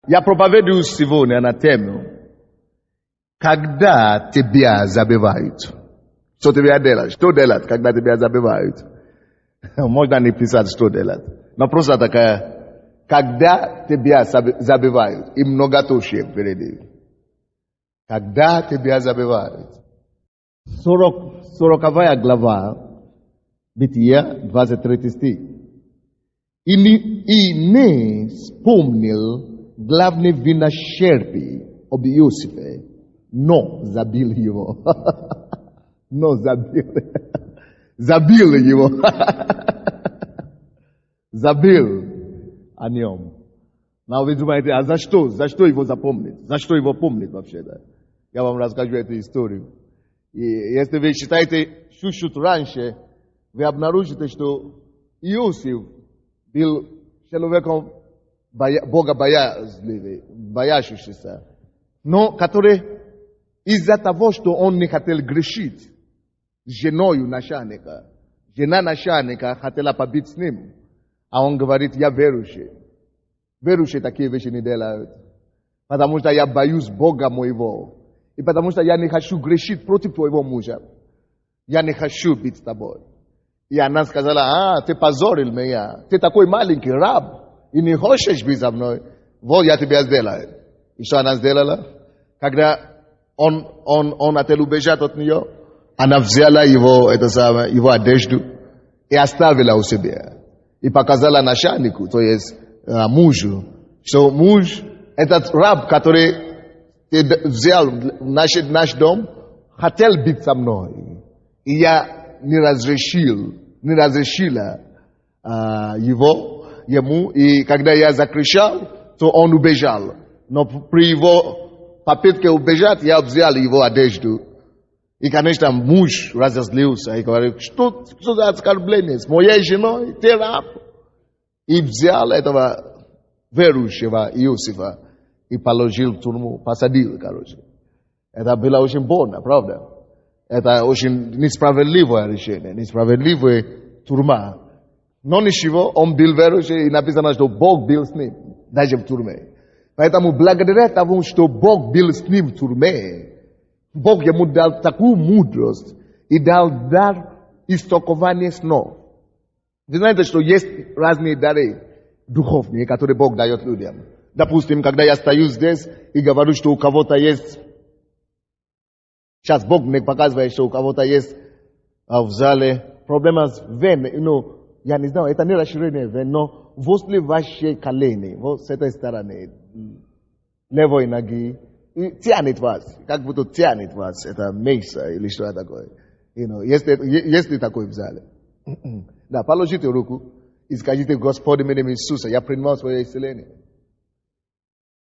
Я проповедую сегодня на тему, когда тебя забивают. Что тебе делать? Что делать, когда тебя забивают? Можно не писать, что делать. Но просто такая, когда тебя забивают, и многоточие впереди. Когда тебя забивают. 40 глава, Бытия, 23 стих. И не вспомнил главный винощерпий об Иосифе, но забил его. Но забил. Забил его. Забил о нем. Но вы думаете, а за что? За что его запомнить? За что его помнить вообще? Да? Я вам расскажу эту историю. И если вы читаете чуть-чуть раньше, вы обнаружите, что Иосиф был человеком богобоязливый, боящийся, но который из-за того, что он не хотел грешить с женой начальника, жена начальника хотела побить с ним, а он говорит, я верующий. Верующие такие вещи не делают, потому что я боюсь Бога моего, и потому что я не хочу грешить против твоего мужа. Я не хочу быть с тобой. И она сказала, ты позорил меня, ты такой маленький раб, и не хочешь быть со мной, вот я тебя сделаю. И что она сделала? Когда он хотел убежать от нее, она взяла его одежду и оставила у себя. И показала начальнику, то есть мужу, что муж, этот раб, который взял наш дом, хотел быть со мной. И я не разрешила ему, и когда я закричал, то он убежал. Но при его попытке убежать, я взял его одежду. И, конечно, муж разозлился и говорит, что за оскорбление с моей женой, ты раб. И взял этого верующего Иосифа и положил в тюрьму, посадил, короче. Это было очень больно, правда? Это очень несправедливое решение, несправедливая тюрьма. Но ничего, он был верующий, и написано, что Бог был с ним, даже в тюрьме. Поэтому благодаря тому, что Бог был с ним в тюрьме, Бог ему дал такую мудрость и дал дар истолкования снов. Вы знаете, что есть разные дары духовные, которые Бог дает людям. Допустим, когда я стою здесь и говорю, что у кого-то есть... Сейчас Бог мне показывает, что у кого-то есть в зале проблема с веной. Я не знаю, это не расширение вен, но возле вашей колени, вот с этой стороны, левой ноги, и тянет вас, как будто тянет вас, это мейса или что такое. Есть ли такое в зале? Да, положите руку и скажите, Господи, именем Иисуса, я принимаю свое исцеление.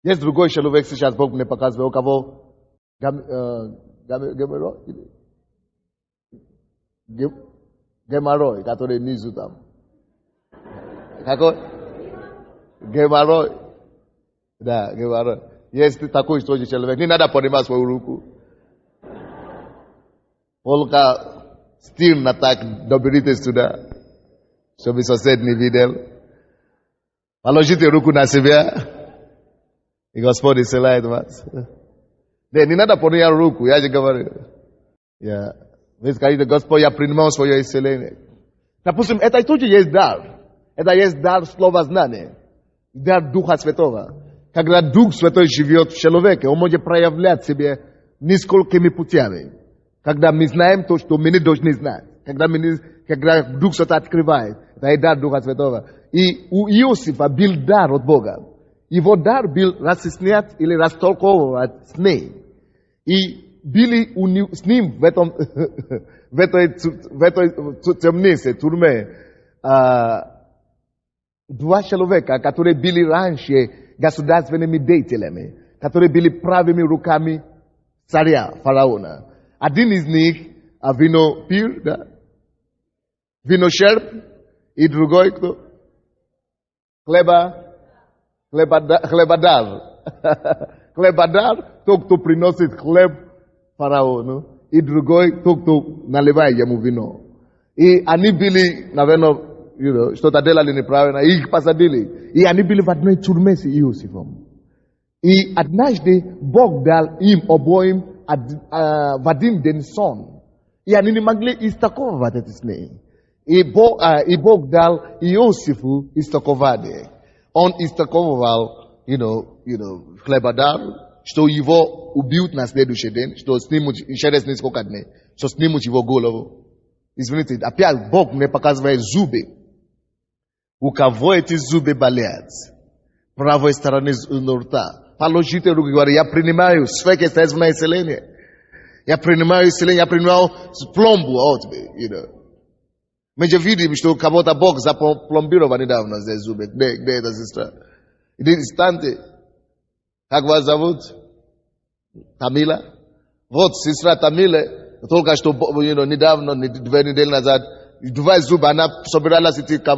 Есть другой человек, сейчас Бог мне показывает, у кого геморрой, который внизу там. Какой? Геморрой. Да, геморрой. Есть такой тоже человек. Не надо поднимать свою руку. Только стильно так доберитесь туда, чтобы сосед не видел. Положите руку на себя, и Господь исцеляет вас. Да, не надо поднять руку, я же говорю. Вы скажите, Господь, я принимаю свое исцеление. Допустим, это тоже есть дар. Это есть дар слова знания. Дар Духа Святого. Когда Дух Святой живет в человеке, он может проявлять себя несколькими путями. Когда мы знаем то, что мы не должны знать. Когда Дух Святой открывает. Это и дар Духа Святого. И у Иосифа был дар от Бога. Его дар был разъяснять или растолковывать сны. И были с ним в этой темнице, тюрьме, два человека, которые были раньше государственными деятелями, которые были правыми руками царя, фараона. Один из них, винопир, да? Винощерп, и другой кто? Хлебодар. Хлебодар, тот, кто приносит хлеб фараону, и другой, тот, кто наливает ему вино. И они были, наверное, что-то делали неправильно, и их посадили. И они были в одной тюрьме с Иосифом. И однажды Бог дал им обоим в один день сон. И они не могли истолковать эти сны. И Бог дал Иосифу истолкование. Он истолковывал, хлебодар, что его убьют на следующий день, что снимут через несколько дней, что снимут его голову. Извините, опять Бог мне показывает зубы. У кого эти зубы болят? Правой стороны рта. Положите руку и говорите, я принимаю сверхъестественное исцеление. Я принимаю исцеление, я принимаю пломбу от тебя. Мы же видим, что кого-то Бог запломбировал недавно здесь зубы. Где эта сестра? Инстанте. Как вас зовут? Тамила? Вот сестра Тамила, только что недавно, 2 недели назад, 2 зуба, она собиралась идти к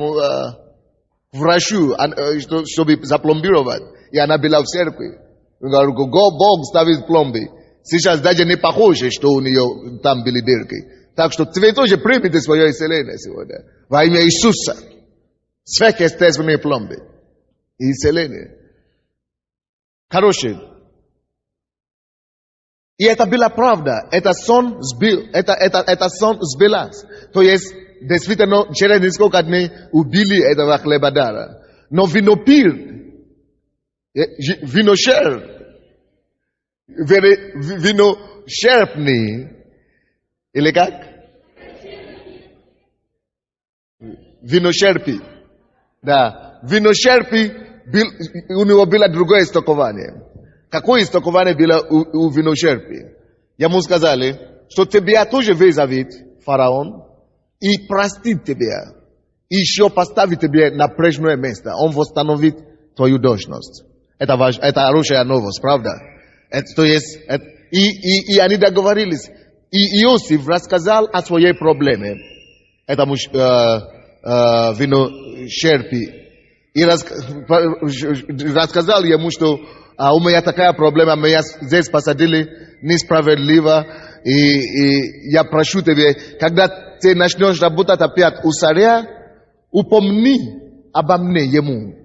врачу, чтобы запломбировать. И она была в церкви. Бог ставит пломбы. Сейчас даже не похоже, что у нее там были дырки. Так что вы тоже примите свое исцеление сегодня. Во имя Иисуса. Сверхъестественные пломбы. И исцеление. Короче. И это была правда. Это сон сбылась. То есть, действительно, через несколько дней убили этого хлебодара. Но винопир, виношерпный, или как? Виношерпи. Да. Виношерпи, у него было другое истолкование. Какое истолкование было у виношерпи? Ему сказали, что тебя тоже вызовет фараон и простит тебя. И еще поставит тебя на прежнее место. Он восстановит твою должность. Это хорошая новость, правда? То есть, и они договорились. И Иосиф рассказал о своей проблеме. Этому виношерпи. И рассказал ему, что у меня такая проблема, меня здесь посадили несправедливо. И я прошу тебя, когда ты начнешь работать опять у царя, упомни обо мне ему.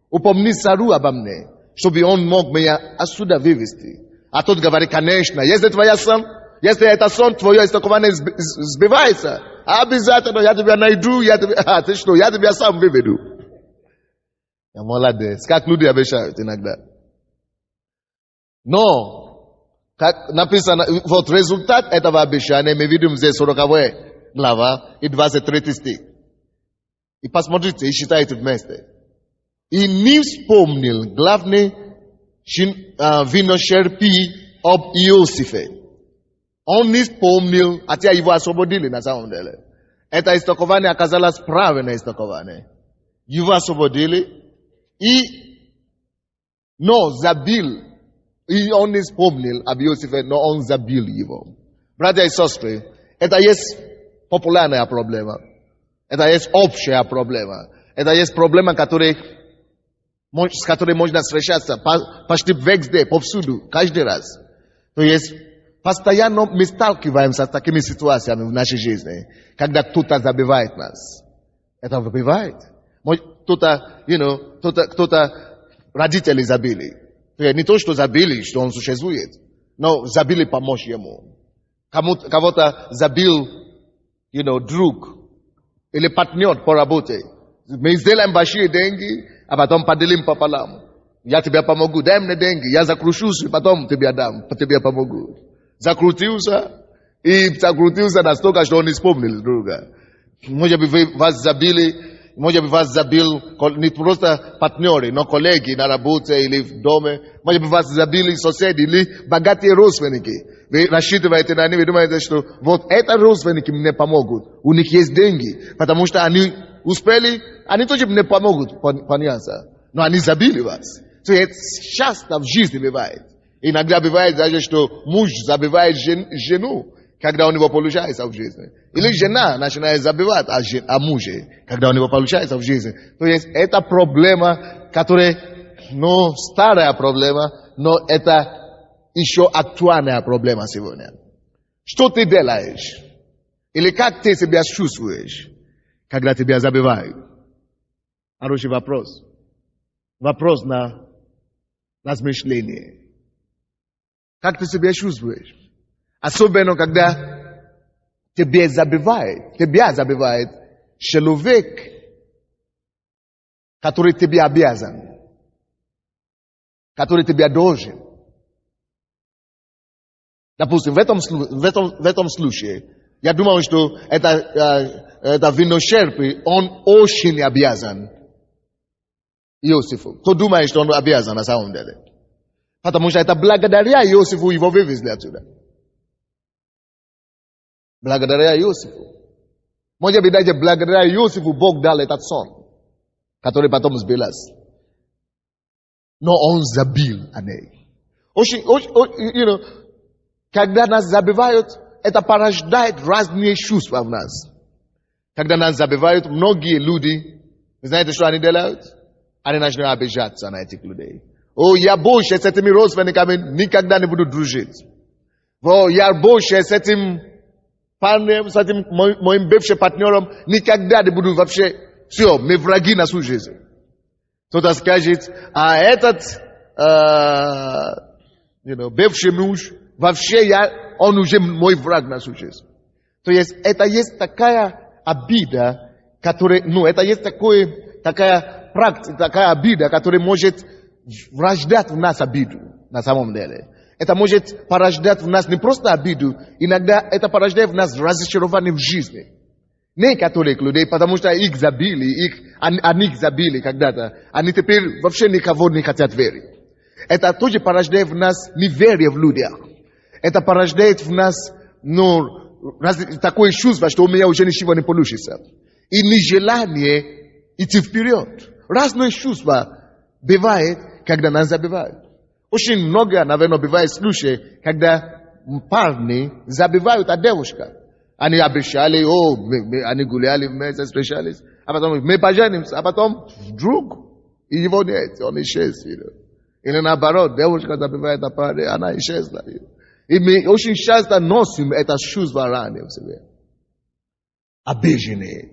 Упомни царю обо мне, чтобы он мог меня отсюда вывести. А тот говорит, конечно, если твоя сон, если это сон, твое истолкование сбивается, обязательно я тебя найду, ты что, я тебя сам выведу. Я молодец, как люди обещают иногда. Но, как написано, вот результат этого обещания мы видим здесь 40 глава и 23 стих. И посмотрите, и читайте вместе. И не вспомнил главный виношерпи об Иосифе. Он не вспомнил, хотя его освободили на самом деле. Это истолкование оказалось правильное истолкование. Его освободили, но забил. И он не вспомнил об Иосифе, но он забил его. Братья и сестры, это есть популярная проблема. Это есть общая проблема. Это есть проблема, с которой можно встречаться почти везде, повсюду, каждый раз. То есть, постоянно мы сталкиваемся с такими ситуациями в нашей жизни, когда кто-то забивает нас. Это бывает. Кто-то родители забили. Не то, что забили, что он существует, но забили помочь ему. Кого-то забил, друг или партнер по работе. Мы сделаем большие деньги, а потом поделим пополам. Я тебе помогу, дай мне деньги, я закручусь, и потом тебе помогу. Закрутился настолько, что он не вспомнил друга. Может быть, вас забил не просто партнеры, но коллеги на работе или в доме. Может быть, вас забили соседи или богатые родственники. Вы рассчитываете на них, вы думаете, что вот это родственники мне помогут. У них есть деньги, потому что они успели, они тоже мне помогут поняться. Но они забили вас. То есть часто в жизни бывает. Иногда бывает даже, что муж забивает жену, когда у него получается в жизни. Или жена начинает забивать о муже, когда у него получается в жизни. То есть это проблема, которая, старая проблема, но это еще актуальная проблема сегодня. Что ты делаешь? Или как ты себя чувствуешь, когда тебя забивают? Хороший вопрос. Вопрос на размышления. Как ты себя чувствуешь? Особенно, когда тебя забивает человек, который тебе обязан, который тебе должен. Допустим, в этом случае, я думаю, что это виночерпий, он очень обязан Иосифу. Кто думает, что он обязан на самом деле? Потому что это благодаря Иосифу его вывезли отсюда. Благодаря Иосифу. Может быть, даже благодаря Иосифу Бог дал этот сон, который потом сбылся. Но он забил о ней. Когда нас забивают, это порождает разные чувства в нас. Когда нас забивают, многие люди, вы знаете, что они делают? Они начинают обижаться на этих людей. О, я больше с этими родственниками никогда не буду дружить. О, я больше с этим парнем, с этим моим бывшим партнером никогда не буду вообще. Все, мы враги на всю жизнь. Кто-то скажет, а этот бывший муж, вообще он уже мой враг на всю жизнь. То есть это есть такая обида, которая, это есть такая практика, такая обида, которая может рождать в нас обиду на самом деле. Это может порождать в нас не просто обиду, иногда это порождает в нас разочарование в жизни. Некоторых людей, потому что их забили, они их забили когда-то, они теперь вообще никого не хотят верить. Это тоже порождает в нас неверие в людях. Это порождает в нас такое чувство, что у меня уже ничего не получится. И нежелание идти вперед. Разные чувства бывает, когда нас забивают. Очень много, наверное, бывает случаев, когда парни забивают от девушка. Они обещали, они гуляли вместе, встречались, а потом мы поженимся, а потом вдруг его нет, он исчез. Или наоборот, девушка забивает на парня, она исчезла. И мы очень часто носим это чувство ранее в себе. Обиженные,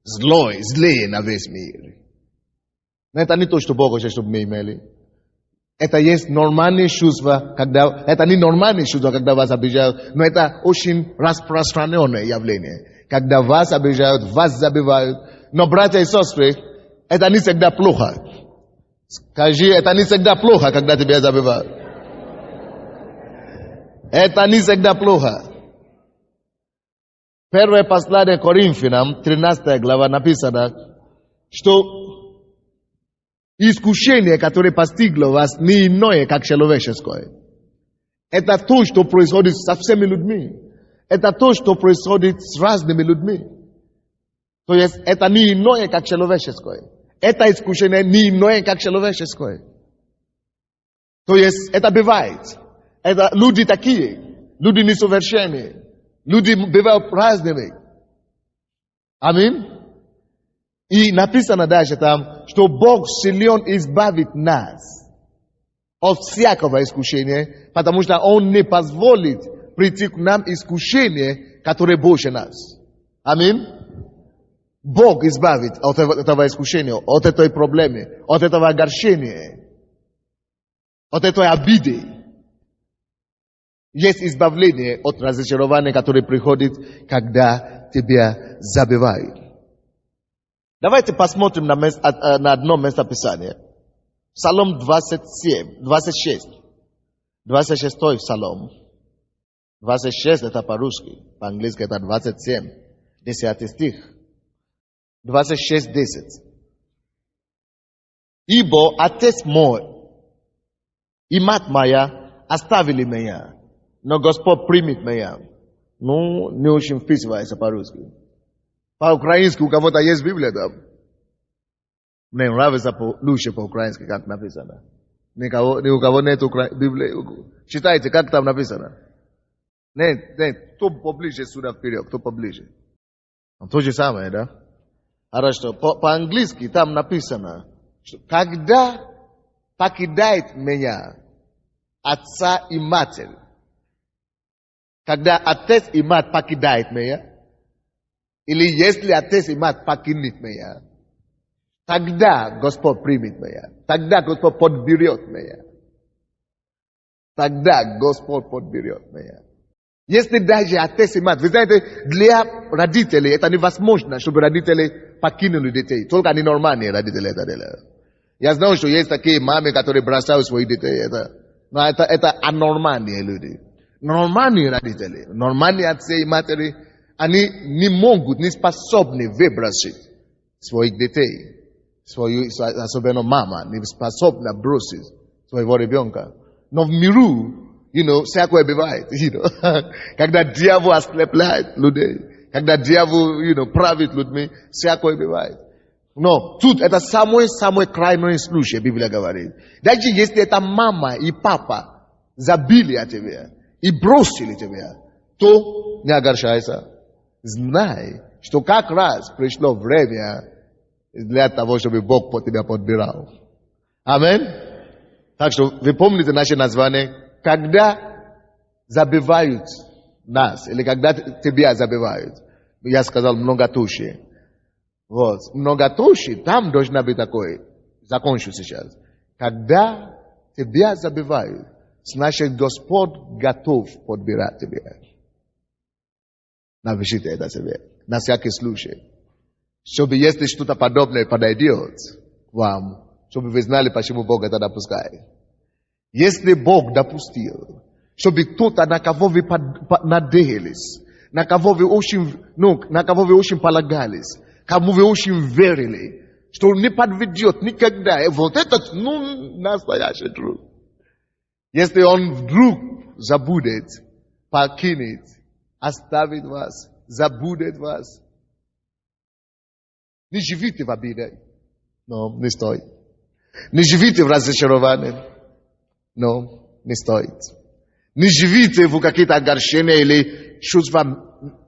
злые на весь мир. Но это не то, что Бог хочет, чтобы мы имели. Это есть нормальные чувства, это не нормальные чувства, когда вас обижают, но это очень распространенное явление. Когда вас обижают, вас забивают. Но, братья и сестры, это не всегда плохо. Скажи, это не всегда плохо, когда тебя забивают. Это не всегда плохо. Первое послание Коринфянам, 13 глава, написано, что искушение, которое постигло вас, не иное, как человеческое. Это то, что происходит со всеми людьми. Это то, что происходит с разными людьми. То есть, это не иное, как человеческое. Это искушение не иное, как человеческое. То есть, это бывает. Это люди такие. Люди несовершенные. Люди бывают разными. Аминь. И написано дальше там, что Бог силен избавить нас от всякого искушения, потому что Он не позволит прийти к нам искушение, которое больше нас. Аминь. Бог избавит от этого искушения, от этой проблемы, от этого огорчения, от этой обиды. Есть избавление от разочарования, которое приходит, когда тебя забивают. Давайте посмотрим на одно место Писания. Псалом 26. 26-й Псалом. 26 это по-русски. По-английски это 27. 10 стих. 26:10. Ибо Отец мой и мать моя оставили меня, но Господь примет меня. Не очень вписывается по-русски. По-украински у кого-то есть Библия там? Мне нравится лучше по-украински, как написано. Ни у кого нет Библии. Читайте, как там написано. Нет, кто поближе сюда вперед, кто поближе. То же самое, да? Хорошо. По-английски там написано, что когда покидает меня отца и матерь, когда отец и мать покидают меня, или если отец и мать покинет меня, тогда Господь примет меня. Тогда Господь подберет меня. тогда Господь подберет меня. Если даже отец и мать, вы знаете, для родителей это невозможно, чтобы родители покинули детей. Только они нормальные родители это делают. Я знаю, что есть такие мамы, которые бросают своих детей. Но это анормальные люди. Нормальные родители, нормальные отцы и матери, они не могут, не способны выбросить своих детей. Особенно мама, не способна бросить своего ребенка. Но в миру, всякое бывает, когда дьявол ослепляет людей, когда дьявол, правит людьми, всякое бывает. Но тут это самый крайний случай, Библия говорит. Даже если это мама и папа забили о тебе и бросили тебя, то не огорчайся. Знай, что как раз пришло время для того, чтобы Бог по тебя подбирал. Аминь. Так что вы помните наше название, когда забивают нас, или когда тебя забивают. Я сказал многотушие. Вот, многотушие, там должна быть такой. Закончу сейчас. Когда тебя забивают, значит Господь готов подбирать тебя. Напишите это себе, на всякий случай. Чтобы если что-то подобное подойдет к вам, чтобы вы знали, почему Бог это допускает. Если Бог допустил, чтобы кто-то, на кого вы надеялись, на кого вы очень полагались, кому вы очень верили, что он не подведет никогда. И вот этот, настоящий друг. Если он вдруг забудет, покинет, оставит вас, забудет вас, не живите в обиде. Но не стоит. Не живите в разочаровании. Но не стоит. Не живите в какие-то огорчения или чувства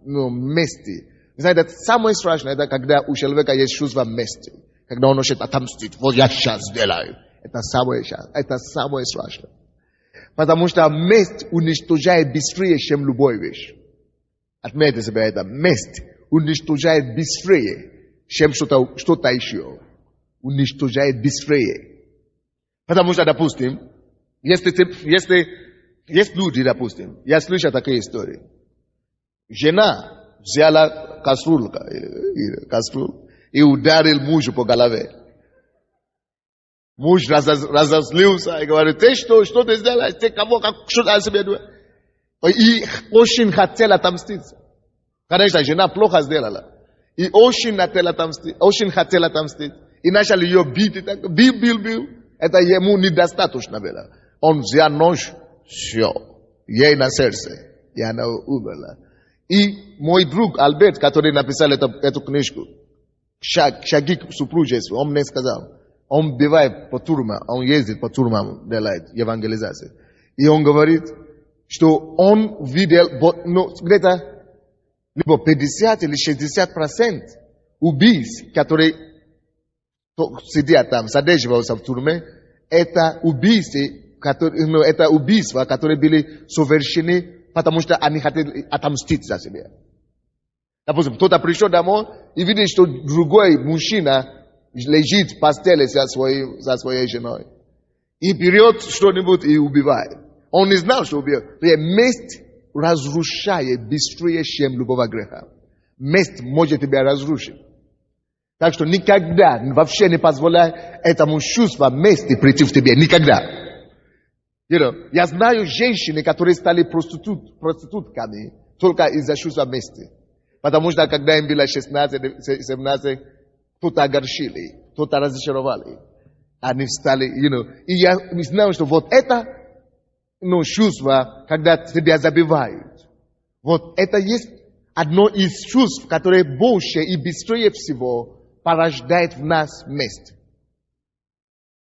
мести. Знаете, это самое страшное, это когда у человека есть чувство мести. Когда он хочет отомстить. Вот я сейчас сделаю. Это самое страшное. Потому что месть уничтожает быстрее, чем любая вещь. Отметьте себе это. Месть уничтожает быстрее, чем что-то еще. Уничтожает быстрее. Потому что, допустим, есть люди, допустим, я слышал такие истории. Жена взяла кастрюлю и ударил мужа по голове. Муж разозлился и говорит, ты что ты сделаешь? Ты кого, что ты о себе думаешь? И очень хотел отомститься. Конечно, жена плохо сделала. И очень хотел отомстить. И начал ее бить. Бил. Это ему недостаточно было. Он взял нож, все, ей на сердце. И она умерла. И мой друг Альберт, который написал эту книжку, шаги к супружеству, он мне сказал, он бывает по тюрьмам, он ездит по тюрьмам, делает евангелизацию. И он говорит, что он видел где-то либо 50 или 60% убийств, которые сидят там, содерживаются в тюрьме, это убийства, которые были совершены, потому что они хотели отомстить за себя. Допустим, кто-то пришел домой и видит, что другой мужчина лежит в постели за своей женой. И берет что-нибудь и убивает. Он не знал, что убьет. Месть разрушает быстрее, чем любого греха. Месть может тебя разрушить. Так что никогда, вообще не позволяй этому чувству мести прийти в тебе. Никогда. Я знаю женщины, которые стали проститутками только из-за чувства мести. Потому что когда им было 16-17, кто-то огорчили, кто-то разочаровали. Они встали, И я знаю, что вот это чувство, когда тебя забивают. Вот это есть одно из чувств, которое больше и быстрее всего порождает в нас месть.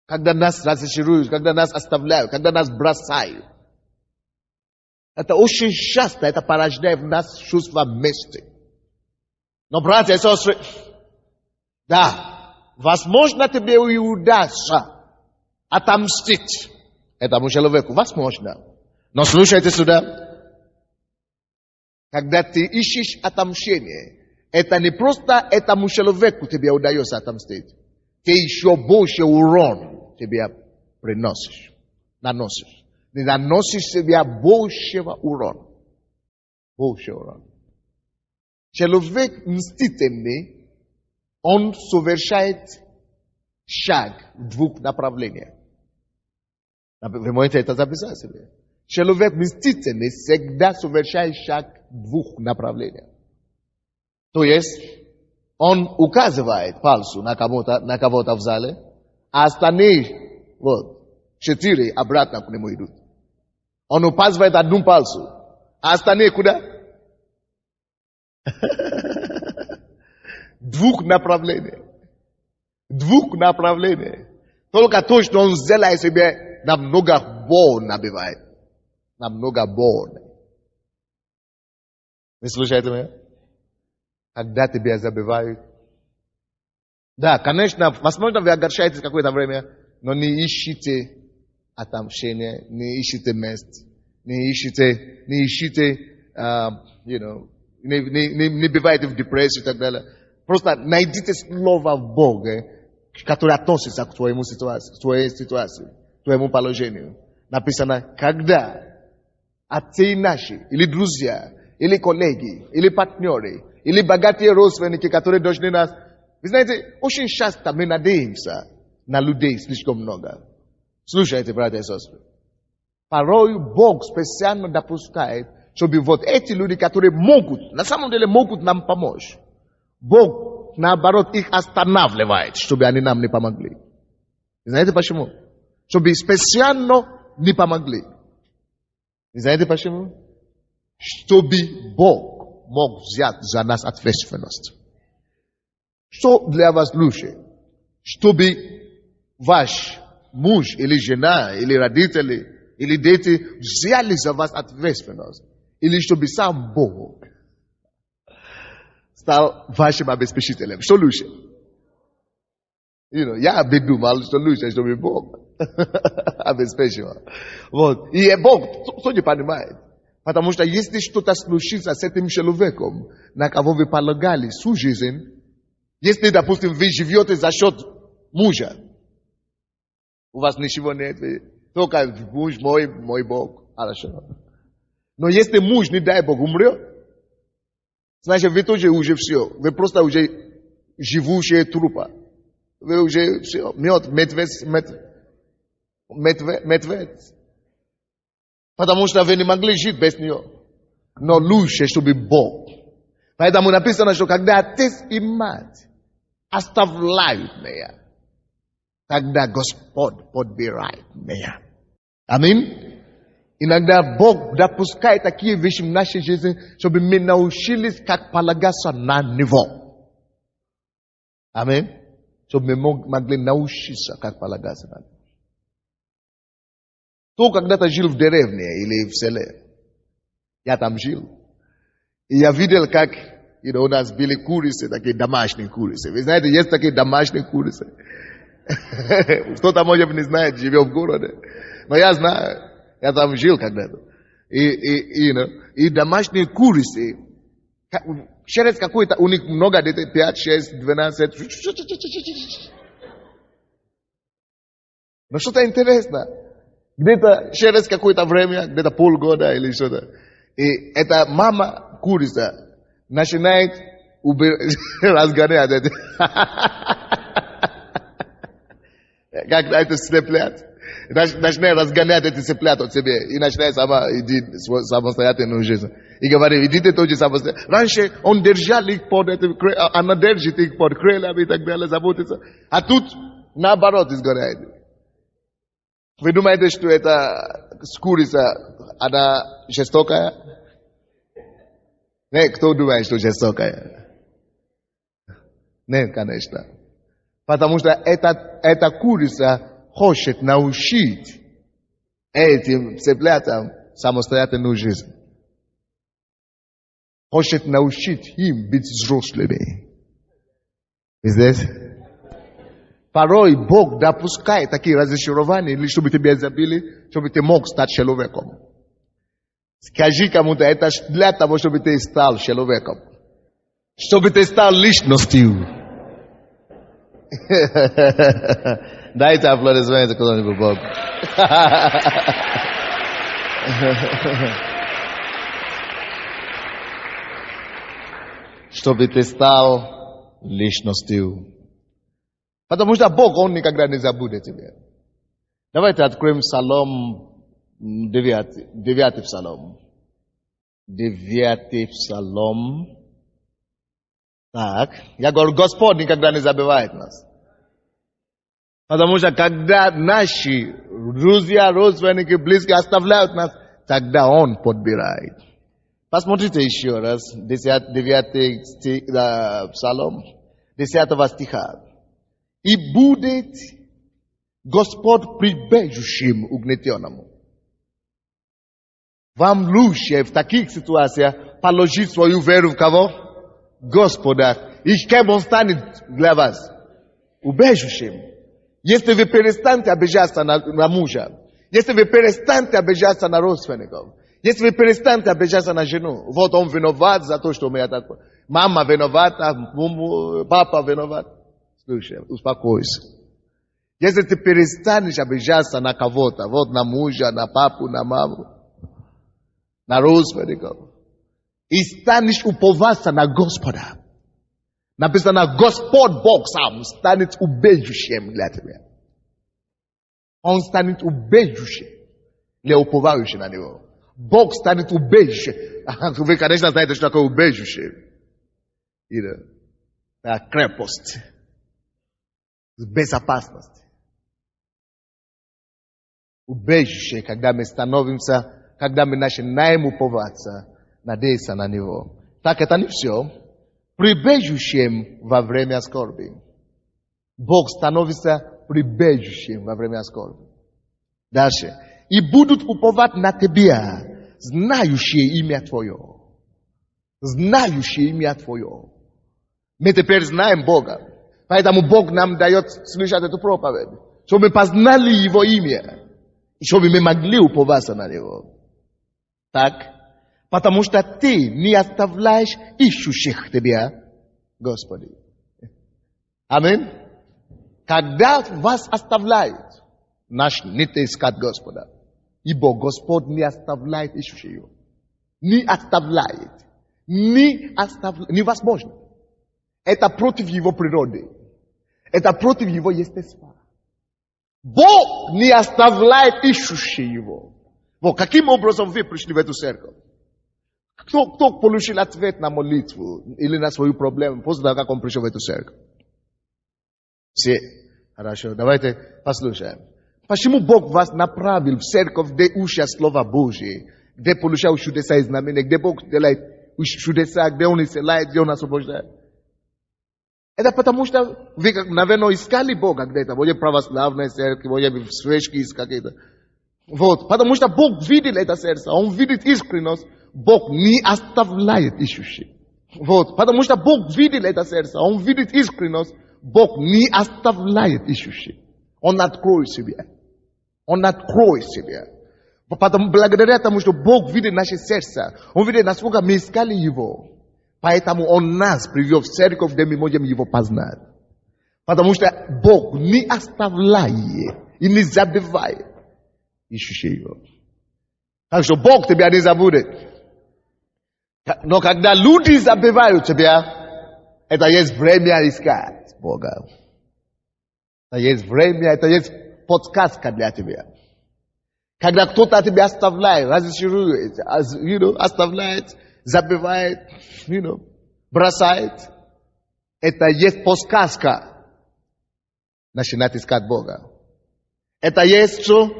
Когда нас разочаруют, когда нас оставляют, когда нас бросают. Это очень часто это порождает в нас чувство мести. Но, братья и сестры, да, возможно, тебе и удастся отомстить этому человеку. Возможно. Но слушайте сюда. Когда ты ищешь отомщение, это не просто этому человеку тебе удается отомстить. Ты еще больше урон тебе наносишь. не наносиш себе большего урона. Больше урона. Человек мстительный, он совершает шаг в двух направлениях. Вы можете это записать себе. Человек мстительный всегда совершает шаг в двух направлениях. То есть, он указывает пальцем на кого-то в зале, а остальные, вот, 4 обратно к нему идут. Он указывает одним пальцем, а остальные куда? Двух направлениях. Только то, что он сделает себе, намного больно бывает. Намного больно. Вы слушаете меня? Когда тебя забивают. Да, конечно, возможно, вы огорчаетесь какое-то время, но не ищите отомщения, не ищите месть, не ищите, не бывайте в депрессии и так далее. Просто найдите слово Бога, которое относится к твоей ситуации, к твоему положению. Написано, когда отцы наши, или друзья, или коллеги, или партнеры, или богатые родственники, которые должны нас... Вы знаете, очень часто мы надеемся на людей слишком много. Слушайте, братья и сестры. Порой Бог специально допускает, чтобы вот эти люди, которые могут, на самом деле могут нам помочь, Бог, наоборот, их останавливает, чтобы они нам не помогли. Вы знаете почему? Чтобы специально не помогли. Вы знаете почему? Чтобы Бог мог взять за нас ответственность. Что для вас лучше? Чтобы ваш муж или жена, или родители, или дети взяли за вас ответственность? Или чтобы сам Бог стал вашим обеспечителем? Что лучше? Я бы думал, что лучше, чтобы Бог обеспечивал. Вот. И Бог что не понимает. Потому что если что-то случится с этим человеком, на кого вы полагали всю жизнь, если, допустим, вы живете за счет мужа, у вас ничего нет, только муж мой Бог, хорошо. Но если муж, не дай Бог, умрет, значит, вы тоже уже все, вы просто уже живущие трупа. Вы уже все, мертвец. Потому что вы не могли жить без нее. Но лучше, чтобы Бог. Поэтому написано, что когда отец и мать оставляют меня, тогда Господь подбирает меня. Аминь. Иногда Бог допускает такие вещи в нашей жизни, чтобы мы научились, как полагаться на Него. Аминь. Чтобы мы могли научиться, как полагаться на Него. Кто когда-то жил в деревне или в селе? Я там жил. И я видел, как у нас были курицы, такие домашние курицы. Вы знаете, есть такие домашние курицы. Кто-то, может быть, не знает, живет в городе. Но я знаю, я там жил когда-то. И домашние курицы, через какой-то, у них много детей, 5, 6, 12. Но что-то интересно. Где-то через какое-то время, где-то полгода или что-то. И эта мама курица начинает разгонять это. Как это цыплят. Начинает разгонять эти цыплят от себя. И начинает сама идти самостоятельную жизнь. И говорит, идите тоже самостоятельно. Раньше он держал их под этим, она держит их под крыльями и так далее, заботится. А тут наоборот изгоняет. Вы думаете, что эта курица, она жестокая? Нет, кто думает, что жестокая? Нет, конечно. Потому что эта курица хочет научить этим цыплятам самостоятельную жизнь. Хочет научить им быть взрослыми. И здесь? Порой Бог допускает такие разочарования, лишь чтобы тебя забили, чтобы ты мог стать человеком. Скажи кому-то, это для того, чтобы ты стал человеком. Чтобы ты стал личностью. Дайте аплодисменты кто-нибудь Богу. Чтобы ты стал личностью. Потому что Бог, Он никогда не забудет тебя. Давайте откроем Псалом 9 Псалом. 9 Псалом. Так, я говорю, Господь никогда не забывает нас. Потому что когда наши друзья, родственники, близкие оставляют нас, тогда Он подбирает. Посмотрите еще раз, 9 Псалом, 10 стиха. И будет Господь прибежищем угнетенному. Вам лучше в таких ситуациях положить свою веру в кого? Господа. И кем Он станет для вас? Убежищем. Если вы перестанете обижаться на мужа, если вы перестанете обижаться на родственников, если вы перестанете обижаться на жену, вот он виноват за то, что у меня так... Мама виновата, папа виноват. Слушай, успокойся. Если ты перестанешь обижаться на кого-то, вот на мужа, на папу, на маму, на родственников, и станешь уповаться на Господа, написано, Господь Бог сам станет убежищем для тебя. Он станет убежищем для уповающих на Него. Бог станет убежищем. Вы, конечно, знаете, что такое убежище. Это крепость. Безопасность. Убежище, когда мы становимся, когда мы начинаем уповаться, надеяться на Него. Так это не все. Прибежищем во время скорби. Бог становится прибежищем во время скорби. Дальше. И будут уповать на Тебя, знающие имя Твое. Знающие имя Твое. Мы теперь знаем Бога. Поэтому Бог нам дает слышать эту проповедь. Чтобы мы познали Его имя. И чтобы мы могли уповаться на Него. Так? Потому что Ты не оставляешь ищущих Тебя, Господи. Аминь. Когда вас оставляют, начните искать Господа. Ибо Господь не оставляет ищущих Его. Не оставляет. Невозможно. Это против Его природы. Это против Его естества. Бог не оставляет ищущих Его. Вот каким образом вы пришли в эту церковь? Кто получил ответ на молитву или на свою проблему после того, как он пришел в эту церковь? Все. Хорошо, давайте послушаем. Почему Бог вас направил в церковь, где учат Слово Божие, где получают чудеса и знамения, где Бог делает чудеса, где Он исцеляет, где Он освобождает? Это потому что вы, наверное, искали Бога где-то, вроде православной церкви, вроде свечки какие-то. Вот, потому что Бог видит это сердце, Он видит искренность, Бог не оставляет ищущих. Вот, потому что Бог видит это сердце, Он видит искренность, Бог не оставляет ищущих. Он откроет себя. Он откроет себя. Потому, благодаря тому, что Бог видит наше сердце, Он видит, насколько мы искали Его. Поэтому Он нас привел в церковь, где мы можем Его познать. Потому что Бог не оставляет и не забывает ищущих Его. Так что Бог тебя не забудет. Но когда люди забывают тебя, это есть время искать Бога. Это есть время, это есть подсказка для тебя. Когда кто-то тебя оставляет, разочарует, оставляет, забывает, бросает, это есть подсказка начинать искать Бога. Это есть что?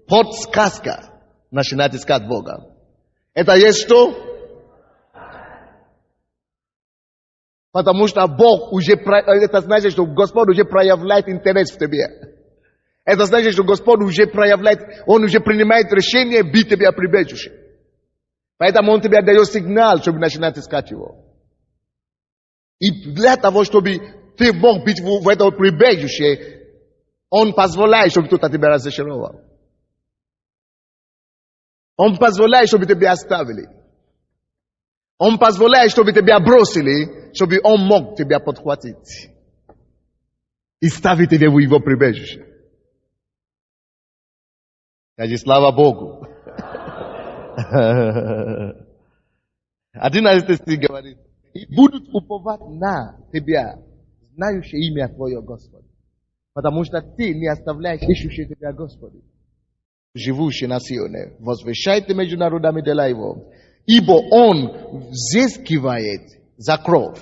Подсказка начинать искать Бога. Это есть что? Потому что Бог уже, это значит, что Господь уже проявляет интерес в тебе. Это значит, что Господь уже проявляет, Он уже принимает решение быть тебе прибежищем. Поэтому Он тебе дает сигнал, чтобы начинать искать Его. И для того, чтобы ты мог быть в этом прибежище, Он позволяет, чтобы кто-то тебя разочаровал. Он позволяет, чтобы тебя оставили. Он позволяет, чтобы тебя бросили, чтобы Он мог тебя подхватить. И ставить тебя в Его прибежище. Скажи, слава Богу. 11 стих говорит. И будут уповать на тебя, знающие имя Твое, Господи. Потому что Ты не оставляешь ищущие Тебя, Господи. Живущие на Сионе, возвещайте между народами дела Его, ибо Он взыскивает за кровь.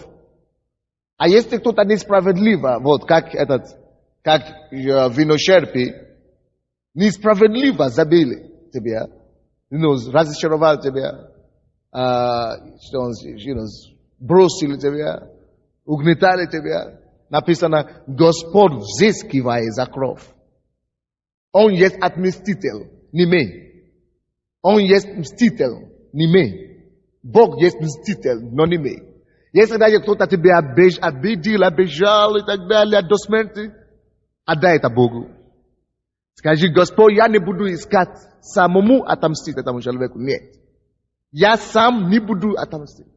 А если кто-то несправедливо, вот как виночерпи, несправедливо забили тебя, разочаровал тебя, бросили тебя, угнетали тебя, написано, Господь взыскивает за кровь. Он есть отмститель, не мы. Он есть мститель, не мы. Бог есть мститель, но не мы. Если даже кто-то тебя обидел, обижал и так далее, до смерти, отдай это Богу. Скажи, Господь, я не буду искать самому отомстить этому человеку. Нет. Я сам не буду отомстить.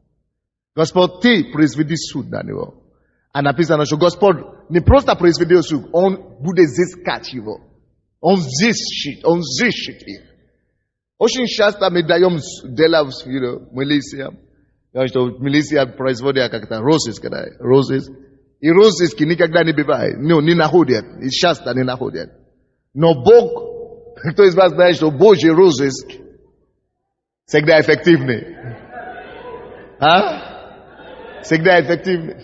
Господь, Ты произведи суд на него. А написано, что Господь не просто произведет суд, Он будет взыскать его. Он взыщет их. Очень часто мы даем дело в милициям. Что милиция производит как-то розыск. И розыски никогда не бывает. Не находят. И часто не находят. Но Бог, кто из вас знает, что Божий розыск всегда эффективный? Всегда эффективный.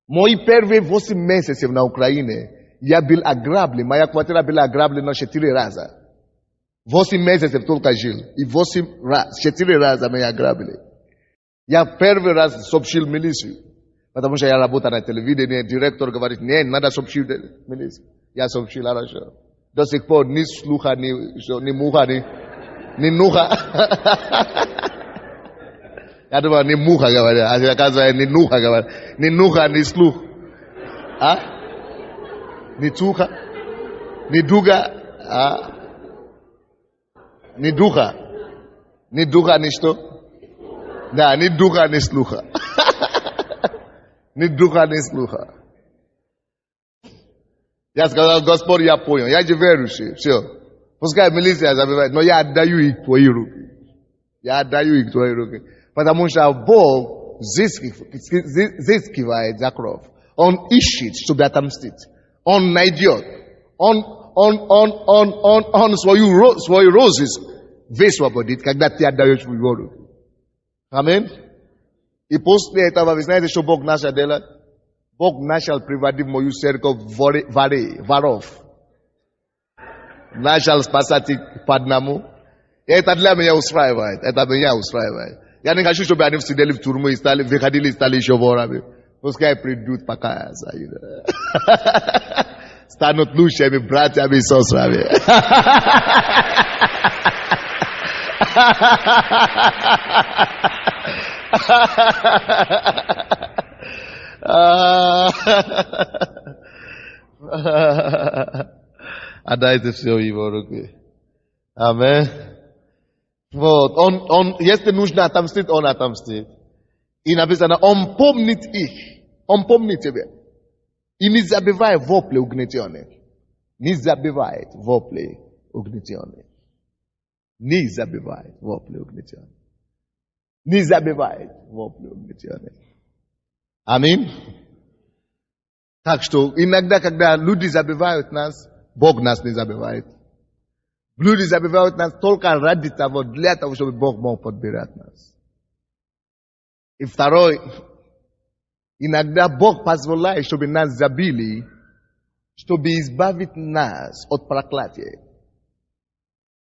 Мои первые 8 месяцев на Украине я был ограблен. Моя квартира была ограблена 4 раза. 8 месяцев только жил. И 4 раза меня ограбили. Я первый раз сообщил милицию. Потому что я работаю на телевидении. Директор говорит, нет, надо сообщить милицию. Я сообщил, хорошо. До сих пор ни слуха, ни муха, ни нуха. Я думаю, ни муха говорят. А оказывается, ни нуха говорят. Ни нуха, ни слух. Ни туха, ни дуга. Ни духа. Ни духа, ни что? Да, ни духа, ни слуха. Ни духа, ни слуха. Я сказал, Господь, я понял. Я же верующий. Все. Пускай милиция забивает, но я отдаю их в Твои руки. Я отдаю их в Твои руки. Потому что Бог взыскивает за кровь. Он ищет, чтобы отомстить. Он найдет. Он свой розыск высвободит, когда ты отдаешь в его руки. Аминь. И после этого, вы знаете, что Бог начал делать? Бог начал приводить в мою церковь воров. Начал спасать их по одному. И это для меня устраивает. Это меня устраивает. Я не хочу, чтобы они сидели в тюрьму и выходили и стали еще ворами. Пускай придут покаяться. Станут лучшими братьями и сестрами. Отдайте все в его руки. Аминь. Вот, если нужно отомстить, он отомстит. И написано, он помнит их. Он помнит тебя. И не забывай вопли угнетенных. Не забывай вопли угнетенных. Не забывай вопли угнетенных. Не забывай вопли угнетенных. Аминь. Так что иногда, когда люди забывают нас, Бог нас не забывает. Люди забывают нас только ради того, для того, чтобы Бог мог подбирать нас. И второй, иногда Бог позволяет, чтобы нас забили, чтобы избавить нас от проклятия.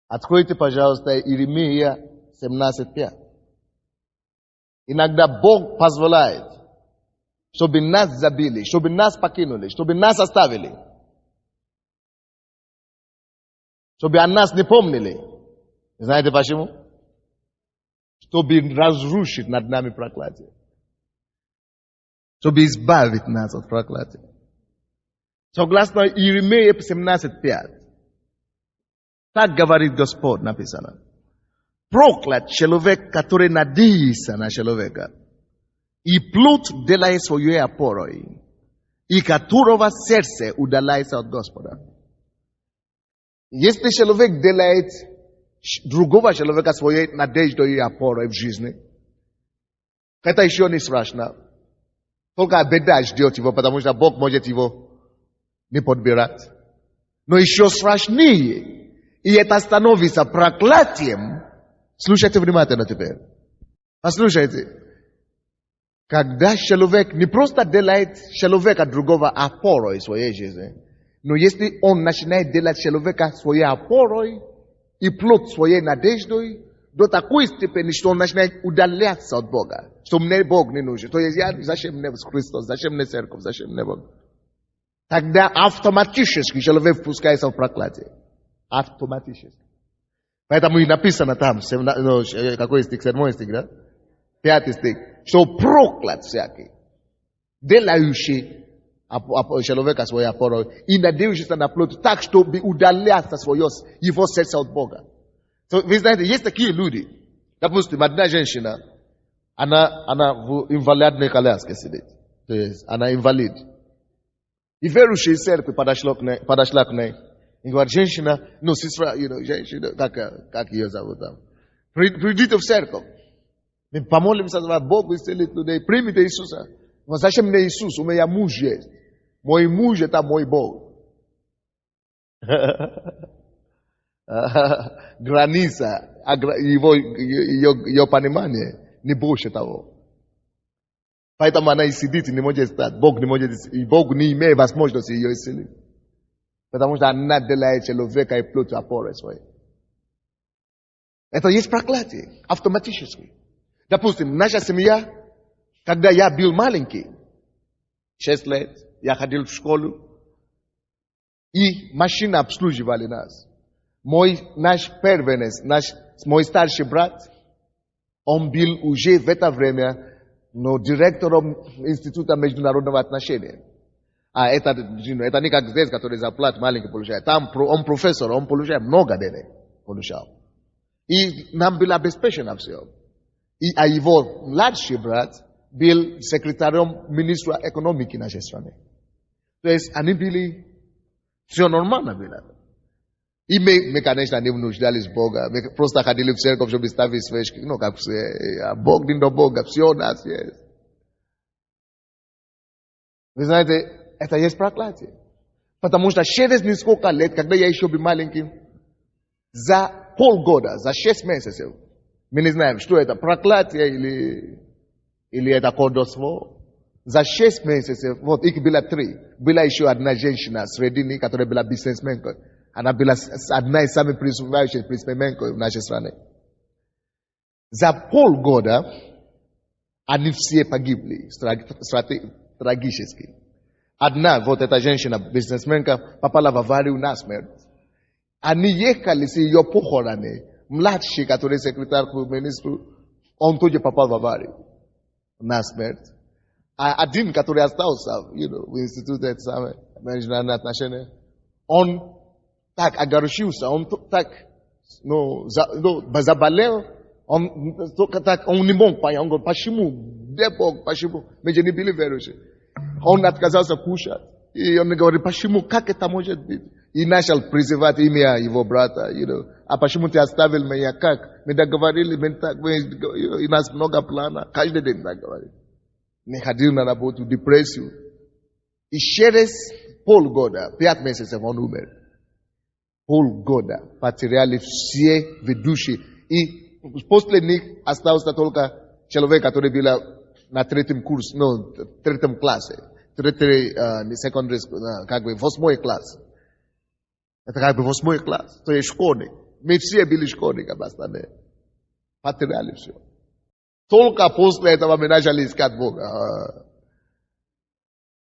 Откройте, пожалуйста, Иеремия 17:5. Иногда Бог позволяет, чтобы нас забили, чтобы нас покинули, чтобы нас оставили. Чтобы о нас не помнили. Знаете почему? Чтобы разрушить над нами проклятие. Чтобы избавить нас от проклятия. Согласно Иеремии 17:5. Так говорит Господь, написано. Проклят человек, который надеется на человека, и плут делает своей опорой, и которого сердце удаляется от Господа. Если человек делает другого человека своей надеждой и опорой в жизни. Это еще не страшно. Только беда ждет его, потому что Бог может его не подбирать. Но еще страшнее, и это становится проклятием. Слушайте внимательно теперь. Послушайте. Когда человек не просто делает человека другого опорой своей жизни, но если он начинает делать человека своей опорой и плод своей надеждой, до такой степени, что он начинает удаляться от Бога, что мне Бог не нужен. То есть, зачем мне Христос, зачем мне церковь, зачем мне Бог? Тогда автоматически человек впускается в проклятие. Автоматически. Поэтому и написано там, какой стих, 7 стих, да? 5 стих, что проклят всякий, делающий человека своей опорой и надеющийся на плод, так, чтобы удаляться его сердце от Бога. Вы знаете, есть такие люди. Допустим, одна женщина, она в инвалидной коляске сидит. То есть, она инвалид. И верующая церковь подошла к ней. И говорит, женщина, сестра, женщина, как ее зовут там? Придите в церковь. Мы помолимся за вас, Бог исцелит людей. Примите Иисуса. Но зачем мне Иисус? У меня муж есть. Мой муж это мой Бог. Граница, ее понимание не больше того. Поэтому она и сидит и не может стать. Бог не может, и Бог не имеет возможности ее исцелить. Потому что она делает человека и плод опоры своей. Это есть проклятие, автоматически. Допустим, наша семья, когда я был маленький, 6 лет, я ходил в школу, и машины обслуживали нас. Наш первенец, мой старший брат, он был уже в это время директором Института международного отношения. Это не как здесь, который зарплату маленький получает. Там он профессор, он получает много денег. Получал. И нам было обеспечено все. А его младший брат был секретарем министра экономики нашей страны. То есть они были, все нормально было. И мы, конечно, не нуждались в Бога. Мы просто ходили в церковь, чтобы ставить свечки. Как все, Бог не до Бога, все у нас есть. Вы знаете, это есть проклятие. Потому что через несколько лет, когда я еще был маленьким, за полгода, за 6 месяцев, мы не знаем, что это, проклятие или это колдовство. За 6 месяцев, вот их было 3. Была еще одна женщина среди них, которая была бизнесменкой. Она была одна из самых преуспевающих бизнесменкой в нашей стране. За полгода они все погибли трагически. Одна, вот эта женщина, бизнесменка, попала в аварию насмерть. Они ехали с ее похороны. Младший, который секретарь министра, он тоже попал в аварию насмерть. А один, который остался, в институте международных отношений, он так огорчился, он так заболел, он не мог понять. Он говорит, почему? Где Бог? Почему? Мы же не были верующие. Он отказался кушать. И он говорит, почему? Как это может быть? И начал призывать имя его брата. А почему ты оставил меня? Как? Мы договорились, у нас много планов. Каждый день так говорит. Не ходил на работу, депрессию. И через полгода, 5 месяцев он умер. Полгода потеряли все ведущие. И после них остался только человек, который был на 3-м курсе, 3-м классе. 3-й секундарный, 8-й класс. Это 8-й класс. То есть школьник. Мы все были школьниками остальные. Потеряли все. Только после этого мы начали искать Бога.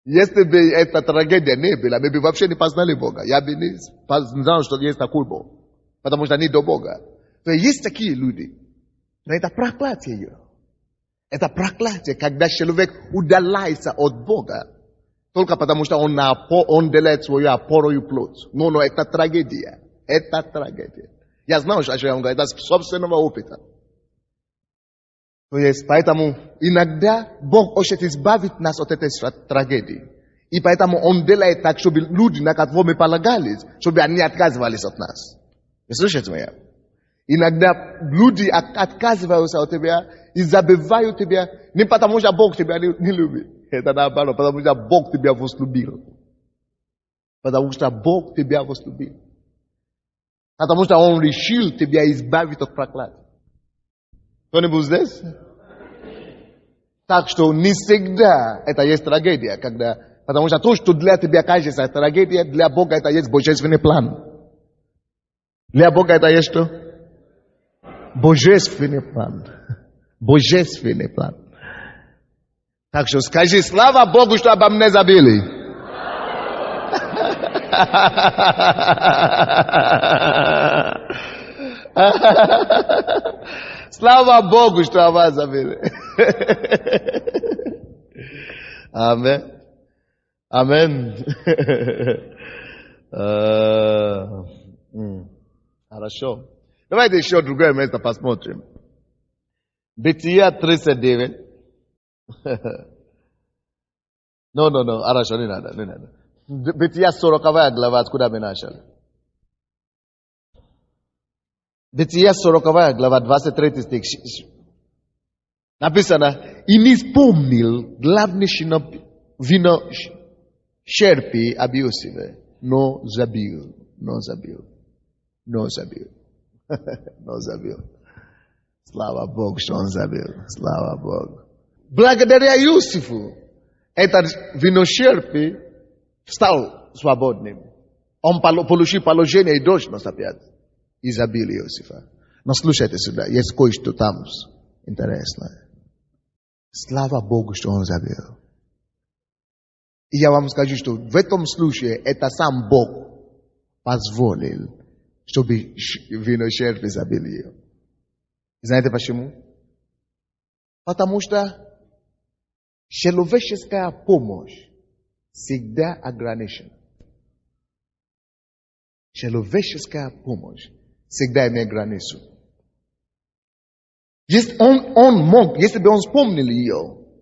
Если бы эта трагедия не была, мы бы вообще не познали Бога. Я бы не знал, что есть такой Бог. Потому что не до Бога. То есть такие люди. Но это проклятие. Это проклятие, когда человек удаляется от Бога. Только потому что он делает свою опору и плод. Но это трагедия. Это трагедия. Я знаю, что я вам говорю, это с собственного опыта. То есть, поэтому иногда Бог хочет избавить нас от этой трагедии. И поэтому Он делает так, чтобы люди, на кого мы полагались, чтобы они отказывались от нас. Вы слышите меня? Иногда люди отказываются от тебя и забывают тебя не потому, что Бог тебя не любит. Это наоборот, потому что Бог тебя возлюбил. Потому что Бог тебя возлюбил. Потому что Он решил тебя избавить от проклятия. Кто-нибудь здесь? Так что не всегда это есть трагедия, потому что то, что для тебя кажется трагедия, для Бога это есть божественный план. Для Бога это есть что? Божественный план. Божественный план. Так что скажи, слава Богу, что обо мне забыли. Слава Богу, что о вас забыли. Аминь. Аминь. Хорошо. Давайте еще другое место посмотрим. Бытия 39. No, хорошо, не надо. Бытия 40 глава, откуда мы начали? Бытия 40 глава, 23 стих. Написано, и не вспомнил главный виночерпий об Иосифе, но забил. Слава Богу, что он забил. Слава Богу. Благодаря Иосифу этот виночерпий стал свободным. Он получил положение и должность опять. И забил Иосифа. Но слушайте сюда, есть кое-что там интересное. Слава Богу, что он забил. И я вам скажу, что в этом случае это сам Бог позволил, чтобы виночерпий забил ее. Знаете почему? Потому что человеческая помощь всегда ограничена. Человеческая помощь всегда имеет границу. Если он мог, если бы он вспомнил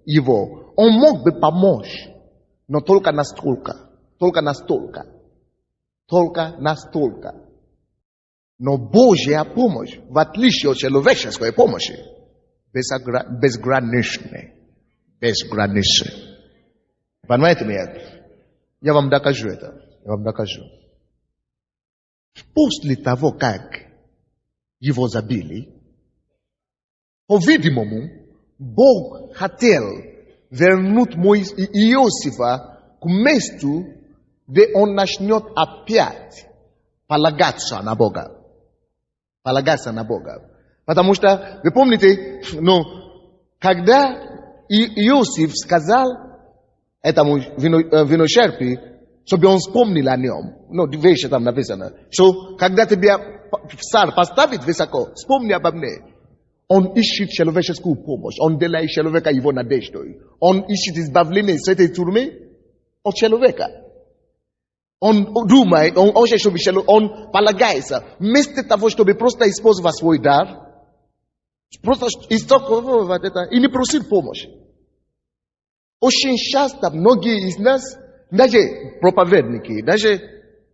его, он мог бы помочь, но только настолько. Но Божья помощь, в отличие от человеческой помощи, безграничная. Понимаете меня? Я вам докажу это. После того, как его забили, по-видимому, Бог хотел вернуть Иосифа к месту, где он начнет опять полагаться на Бога. Потому что, вы помните, когда Иосиф сказал этому виночерпию, чтобы он вспомнил о нем. Вещи там написано. Что когда тебя царь поставит высоко, вспомни обо мне. Он ищет человеческую помощь. Он делает человека его надеждой. Он ищет избавление с этой тюрьмы от человека. Он думает, он полагается, вместо того, чтобы просто использовать свой дар, просто использовать это и не просить помощи. Очень часто многие из нас, даже проповедники, даже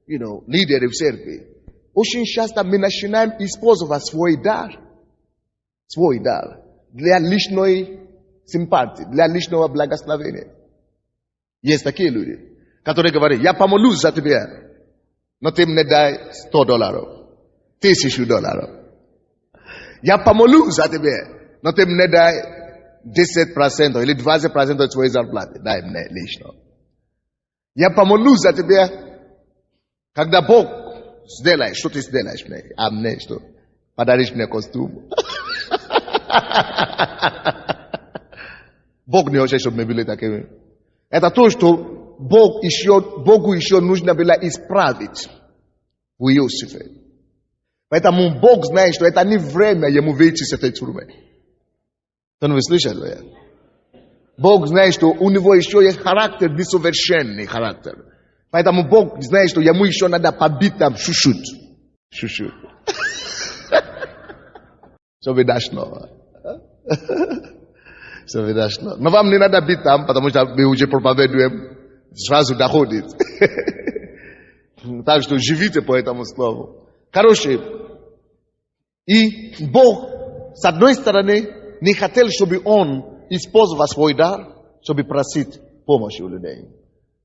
лидеры в церкви, очень часто мы начинаем использовать свой дар для личной симпатии, для личного благословения. Есть такие люди, которые говорят, я помолюсь за тебя, но ты мне дай $100, $1000. Я помолюсь за тебя, но ты мне дай 10% или 20% от своей зарплаты. Дай мне лично. Я помолюсь за тебя, когда Бог сделает, что ты сделаешь мне, а мне что? Подаришь мне костюм. Бог не хочет, чтобы мы были такими. Это то, что Богу еще нужно было исправить у Иосифа. Поэтому Бог знает, что это не время ему выйти с этой тюрьмы. Вы слышали? Бог знает, что у него еще есть характер, несовершенный характер. Поэтому Бог знает, что ему еще надо побить там чуть-чуть. Чтобы дать снова. Но вам не надо бить там, потому что мы уже проповедуем, сразу доходит. Так что живите по этому слову. Короче, И Бог, с одной стороны, не хотел, чтобы он использовал свой дар, чтобы просить помощи у людей.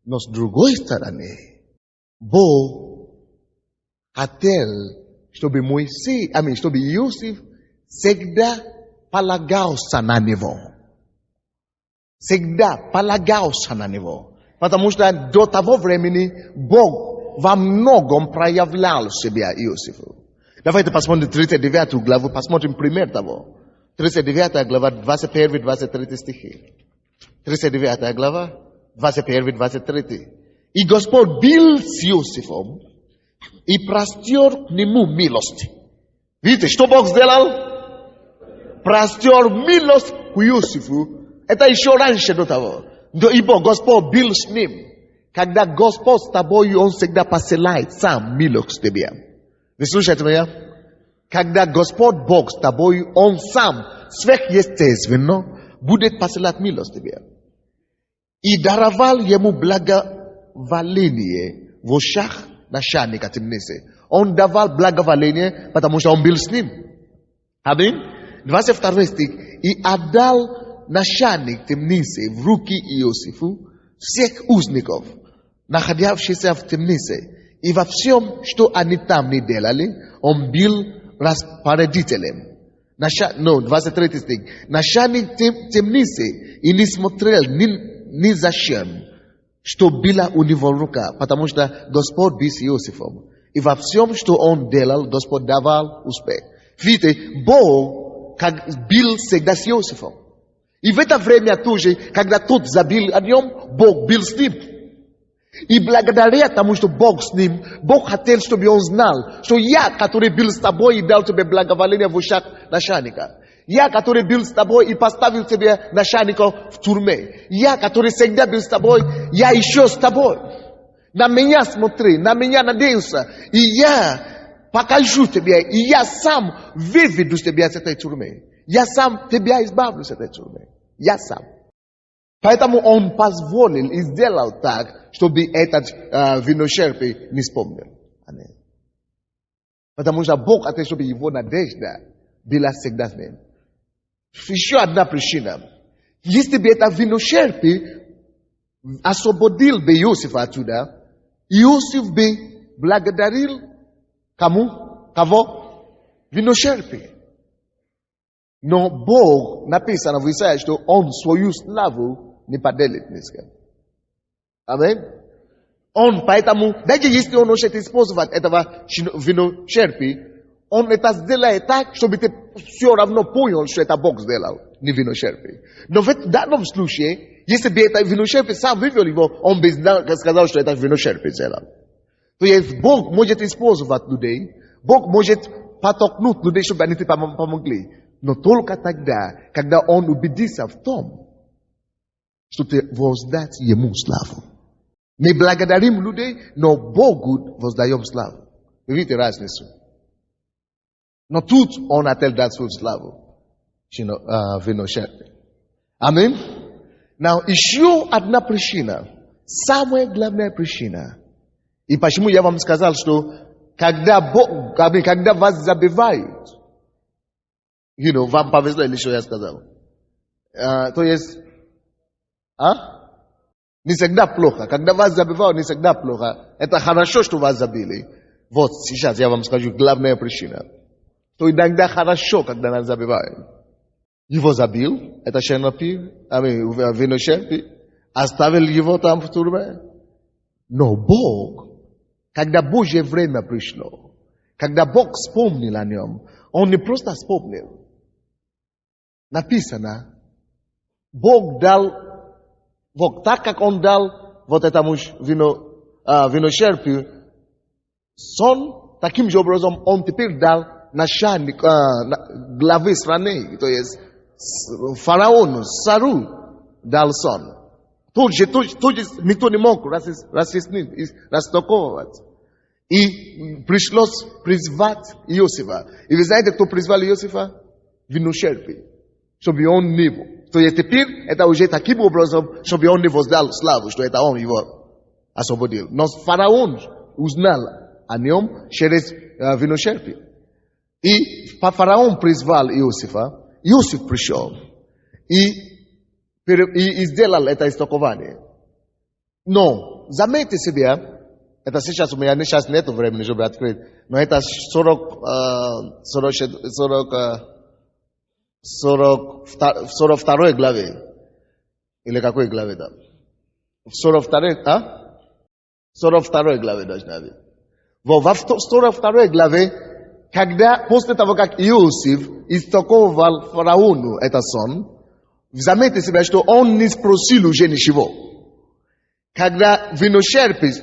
Но с другой стороны, Бог хотел, чтобы Моисей, чтобы Иосиф всегда полагался на него. Всегда полагался на него. Потому что до того времени Бог во многом проявлял себя Иосифу. Давайте посмотрим 39 главу, посмотрим пример того. 39 глава, 21-23 стихи. 39 глава, 21-23. И Господь был с Иосифом и простер к нему милость. Видите, что Бог сделал? Простер милость к Иосифу. Это еще раньше до того. Ибо Господь был с ним. Когда Господь с тобой, Он всегда посылает сам милость к тебе. Вы слушаете меня? Когда Господь Бог с тобой, Он сам сверхъестественно будет посылать милость к тебе. И даровал ему благоволение в ушах начальника темницы. Он давал благоволение, потому что он был с ним. Аминь. 22 стих. И отдал начальник темницы в руки Иосифу всех узников, находящихся в темнице. И во всем, что они там не делали, он был распорядителем. 23 стих. Начальник темницы и не смотрел ни зачем, что было у него рука, потому что Господь был с Иосифом. И во всем, что он делал, Господь давал успех. Видите, Бог как был всегда с Иосифом. И в это время тоже, когда тот забил о нем, Бог был с ним. И благодаря тому, что Бог с ним, Бог хотел, чтобы он знал, что я, который был с тобой и дал тебе благоволение в ушах начальника. Я, который был с тобой и поставил тебе начальника в тюрьме. Я, который всегда был с тобой, я еще с тобой. На меня смотри, на меня надеялся. И я покажу тебе, и я сам выведу тебя из этой тюрьмы. Я сам тебя избавлю с этой тюрьмы. Я сам. Поэтому он позволил и сделал так, чтобы этот виночерпий не вспомнил. Потому что Бог хотел, чтобы его надежда была всегда с ним. Еще одна причина. Если бы это виночерпий освободил бы Иосифа оттуда, Иосиф бы благодарил кому? Кого? Виночерпий. Но Бог написано в Исаии, что Он свою славу не поделит ни с кем. Аминь. Он поэтому, даже если он хочет использовать этого виночерпия, он это сделает так, чтобы ты все равно понял, что это Бог сделал, не виночерпий. Но в данном случае, если бы это виночерпий сам вывел его, он бы сказал, что это виночерпий сделал. То есть Бог может использовать людей, Бог может подтолкнуть людей, чтобы они тебе помогли. Но только тогда, когда он убедится в том, что ты воздать ему славу. Не благодарим людей, но Богу воздаем славу. Вы видите разницу? Но тут он хотел дать свою славу. Виночерпий. Аминь. Но еще одна причина. Самая главная причина. И почему я вам сказал, что когда вас забивают, вам повезло, или что я сказал? То есть, не всегда плохо. Когда вас забивают, не всегда плохо. Это хорошо, что вас забили. Вот сейчас я вам скажу главная причина. То иногда хорошо, когда нас забивают. Его забил, это виночерпий, оставил его там в тюрьме. Но Бог, когда Божье время пришло, когда Бог вспомнил о нем, Он не просто вспомнил. Написано, Бог дал, так как Он дал вот этому виночерпию сон, таким же образом Он теперь дал начальник главы страны, то есть фараону, царю дал сон. Тут же никто не мог растолковывать. И пришлось призвать Иосифа. И вы знаете, кто призвал Иосифа? Виночерпий. Чтобы он не был. То есть теперь это уже таким образом, чтобы он не воздал славу, что это он его освободил. Но фараон узнал о нем через виночерпий. И фараон призвал Иосифа, Иосиф пришел и сделал это истолкование. Но, заметьте себе, это сейчас у меня сейчас нет времени, чтобы открыть, но это 42 главе. Или какой главе там? В 42 главе должна быть. Во 42 главе, когда, после того, как Иосиф истолковывал фараону этот сон, заметьте себе, что он не спросил уже ничего. Когда виночерпий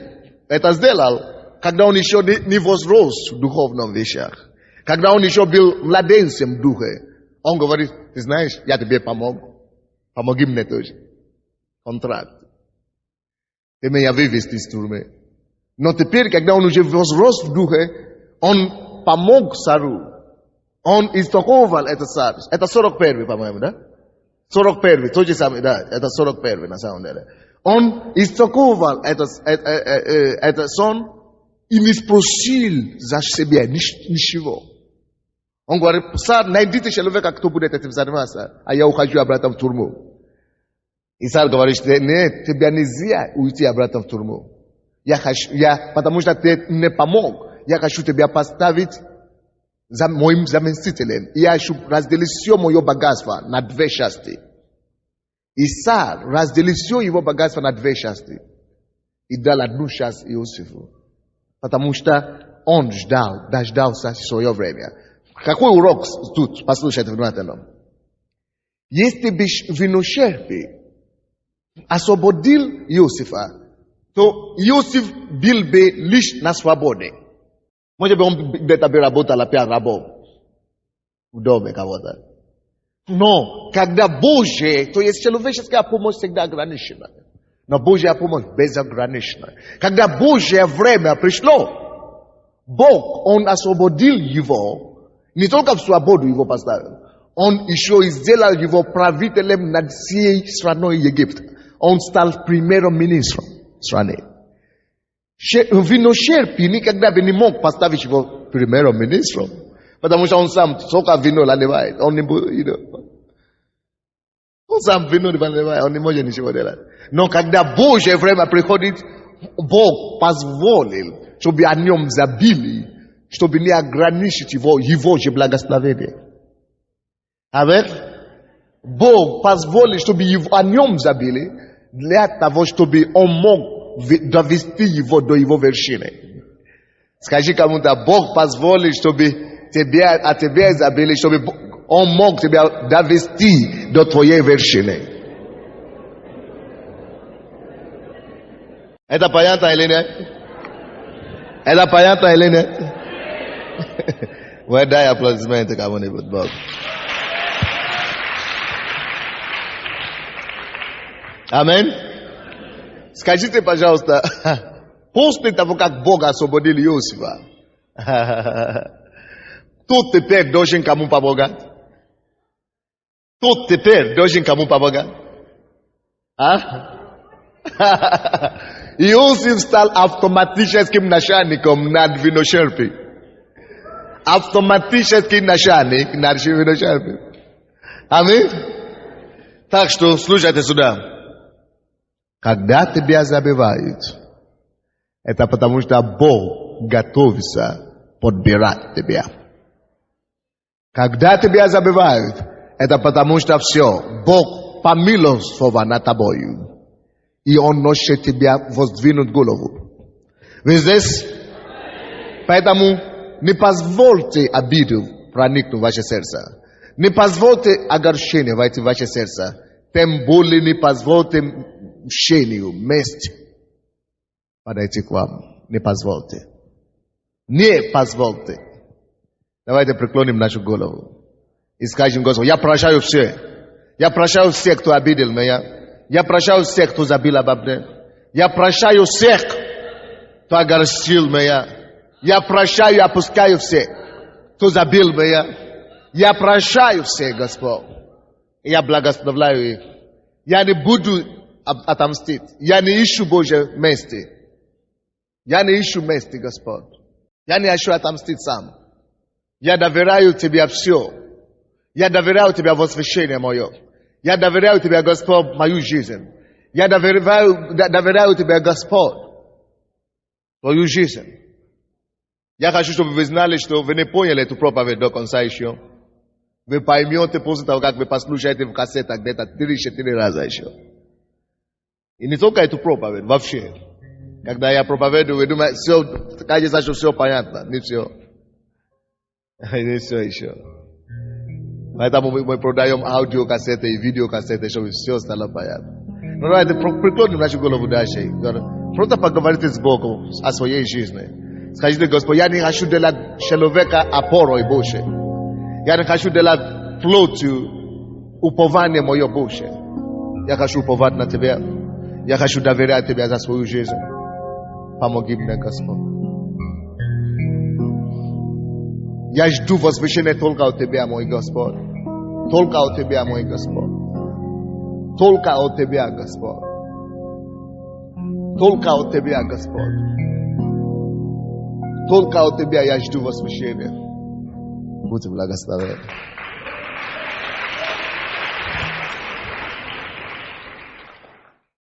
это сделал, когда он еще не возрос в духовном вещах, когда он еще был младенцем в духе, он говорит, ты знаешь, я тебе помог, помоги мне тоже. Контракт. Ты меня вывести из тюрьмы. Но теперь, когда он уже возрос в духе, он помог царю. Он истолковал этот царь. Это 41, по-моему, да? 41, тот же самый, да, это 41 на самом деле. Он истолковал этот сон и не спросил за себя ничего. Он говорит, царь, найдите человека, кто будет этим заниматься, а я ухожу обратно в тюрьму. И царь говорит, нет, тебе нельзя уйти обратно в тюрьму. Потому что ты мне помог, я хочу тебя поставить моим заместителем. И я хочу разделить все мое богатство на 2 части. И царь разделил все его богатство на 2 части. И дал 1 часть Иосифу. Потому что он дождался свое время. Какой урок тут? Послушайте внимательно. Если бы виночерпий освободил Иосифа, то Иосиф был бы лишь на свободе. Может быть, он где-то бы работал опять рабом в доме кого-то. Но когда Божья, то есть человеческая помощь всегда ограничена. Но Божья помощь безогранична. Когда Божье время пришло, Бог, Он освободил его, не только в свободу его поставил, Он еще и сделал его правителем над всей страной Египта. Он стал премьер-министром страны. Виночерпий никогда бы не мог поставить его премьер-министром, потому что он сам только вино наливает. Он сам вино наливает, он не может ничего делать. Но когда Божье время приходит, Бог позволил, чтобы о нем забили, чтобы не ограничить его же благословение. Аминь. Бог позволил, чтобы о нем забили, для того, чтобы он мог довести его до его вершины. Скажи кому-то, Бог позволил, чтобы о тебе забили, чтобы он мог тебя довести до твоей вершины. Это понятно или нет? Это понятно или нет? Вы дай аплодисменты кому-нибудь, Бог. Аминь. Скажите, пожалуйста, после того, как Бог освободил Иосифа, тут теперь должен кому помогать? Тут теперь должен кому помогать? Иосиф стал автоматическим начальником над виночерпий. Автоматический начальник над виночерпий. Аминь. Так что слушайте сюда. Когда тебя забивают, это потому что Бог готовится подбирать тебя. Когда тебя забивают, это потому что все, Бог помиловал над тобою. И Он носит тебя воздвинуть голову. Вы здесь? Поэтому не позвольте обиду проникнуть в ваше сердце. Не позвольте огорчению войти в ваше сердце. Тем более не позвольте мщению, месть подойти к вам. Не позвольте. Не позвольте. Давайте преклоним нашу голову и скажем Господу, я прощаю всех. Я прощаю всех, кто обидел меня. Я прощаю всех, кто забил обо мне. Я прощаю всех, кто огорчил меня. Я прощаю и опускаю всех, кто забил меня. Я прощаю всех, Господь. Я благословляю их. Я не буду отомстить. Я не ищу Божьей мести. Я не ищу мести, Господь. Я не ищу отомстить сам. Я доверяю Тебе все. Я доверяю Тебе возвращение мое. Я доверяю Тебе, Господь, мою жизнь. Я доверяю Тебе, Господь, твою жизнь. Я хочу, чтобы вы знали, что вы не поняли эту проповедь до конца еще. Вы поймете после того, как вы послушаете в кассетах где-то 3-4 раза еще. И не только эту проповедь, вообще. Когда я проповедую, вы думаете, все, кажется, что все понятно. Не все. Не все еще. Поэтому мы продаем аудиокассеты и видеокассеты, чтобы все стало понятно. Ну давайте преклоним нашу голову дальше. Просто поговорите с Богом о своей жизни. Скажите, Господь, я не хочу делать человека опорой больше. Я не хочу делать плотью упование мое больше. Я хочу уповать на Тебя. Я хочу доверять Тебе за свою жизнь. Помоги мне, Господь. Я жду возвращения только от Тебя, мой Господь. Только от Тебя, мой Господь. Только от Тебя, Господь. Только от Тебя, Господь. Только от Тебя я жду возвращения. Будьте благословенны.